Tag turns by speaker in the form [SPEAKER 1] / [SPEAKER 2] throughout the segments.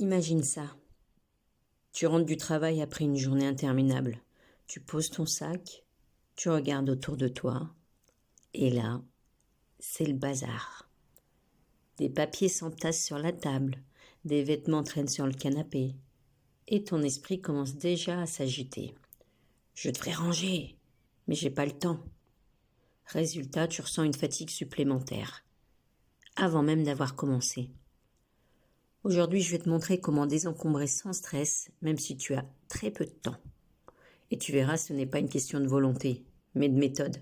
[SPEAKER 1] Imagine ça. Tu rentres du travail après une journée interminable. Tu poses ton sac, tu regardes autour de toi, et là, c'est le bazar. Des papiers s'entassent sur la table, des vêtements traînent sur le canapé, et ton esprit commence déjà à s'agiter. Je devrais ranger, mais j'ai pas le temps. Résultat, tu ressens une fatigue supplémentaire, avant même d'avoir commencé. Aujourd'hui, je vais te montrer comment désencombrer sans stress, même si tu as très peu de temps. Et tu verras, ce n'est pas une question de volonté, mais de méthode.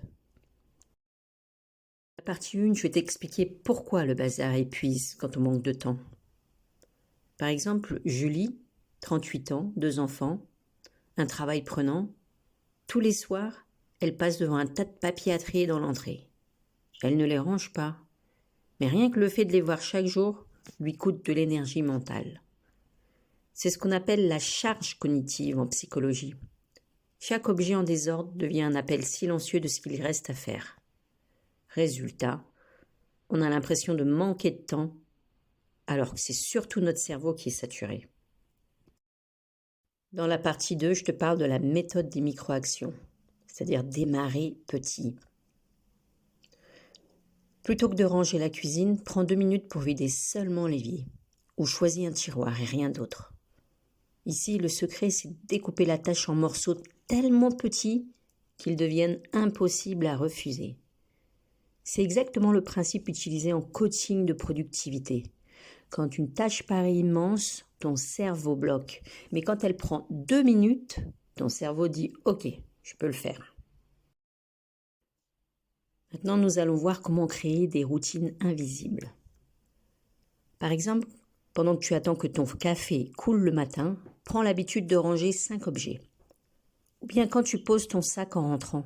[SPEAKER 1] La partie 1, je vais t'expliquer pourquoi le bazar épuise quand on manque de temps. Par exemple, Julie, 38 ans, 2 enfants, un travail prenant. Tous les soirs, elle passe devant un tas de papiers à trier dans l'entrée. Elle ne les range pas, mais rien que le fait de les voir chaque jour lui coûte de l'énergie mentale. C'est ce qu'on appelle la charge cognitive en psychologie. Chaque objet en désordre devient un appel silencieux de ce qu'il reste à faire. Résultat, on a l'impression de manquer de temps, alors que c'est surtout notre cerveau qui est saturé. Dans la partie 2, je te parle de la méthode des micro-actions, c'est-à-dire démarrer petit. Plutôt que de ranger la cuisine, prends 2 minutes pour vider seulement l'évier, ou choisis un tiroir et rien d'autre. Ici, le secret, c'est de découper la tâche en morceaux tellement petits qu'ils deviennent impossibles à refuser. C'est exactement le principe utilisé en coaching de productivité. Quand une tâche paraît immense, ton cerveau bloque. Mais quand elle prend 2 minutes, ton cerveau dit « Ok, je peux le faire ». Maintenant, nous allons voir comment créer des routines invisibles. Par exemple, pendant que tu attends que ton café coule le matin, prends l'habitude de ranger 5 objets. Ou bien quand tu poses ton sac en rentrant,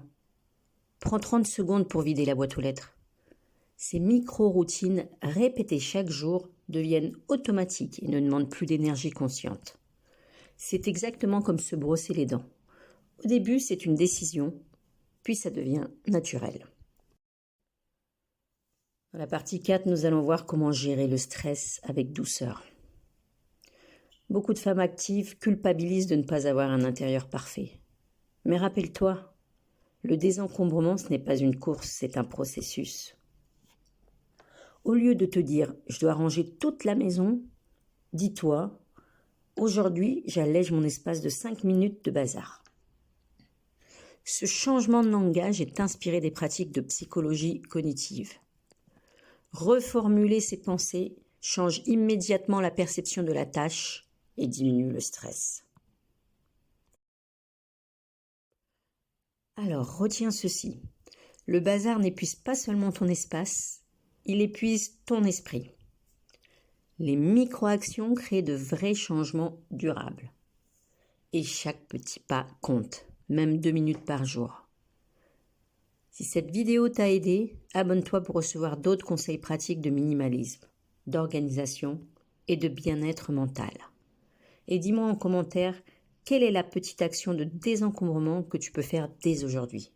[SPEAKER 1] prends 30 secondes pour vider la boîte aux lettres. Ces micro-routines répétées chaque jour deviennent automatiques et ne demandent plus d'énergie consciente. C'est exactement comme se brosser les dents. Au début, c'est une décision, puis ça devient naturel. Dans la partie 4, nous allons voir comment gérer le stress avec douceur. Beaucoup de femmes actives culpabilisent de ne pas avoir un intérieur parfait. Mais rappelle-toi, le désencombrement, ce n'est pas une course, c'est un processus. Au lieu de te dire « je dois ranger toute la maison », dis-toi « aujourd'hui, j'allège mon espace de 5 minutes de bazar ». Ce changement de langage est inspiré des pratiques de psychologie cognitive. Reformuler ses pensées change immédiatement la perception de la tâche et diminue le stress. Alors, retiens ceci. Le bazar n'épuise pas seulement ton espace, il épuise ton esprit. Les micro-actions créent de vrais changements durables. Et chaque petit pas compte, même 2 minutes par jour. Si cette vidéo t'a aidé, abonne-toi pour recevoir d'autres conseils pratiques de minimalisme, d'organisation et de bien-être mental. Et dis-moi en commentaire quelle est la petite action de désencombrement que tu peux faire dès aujourd'hui.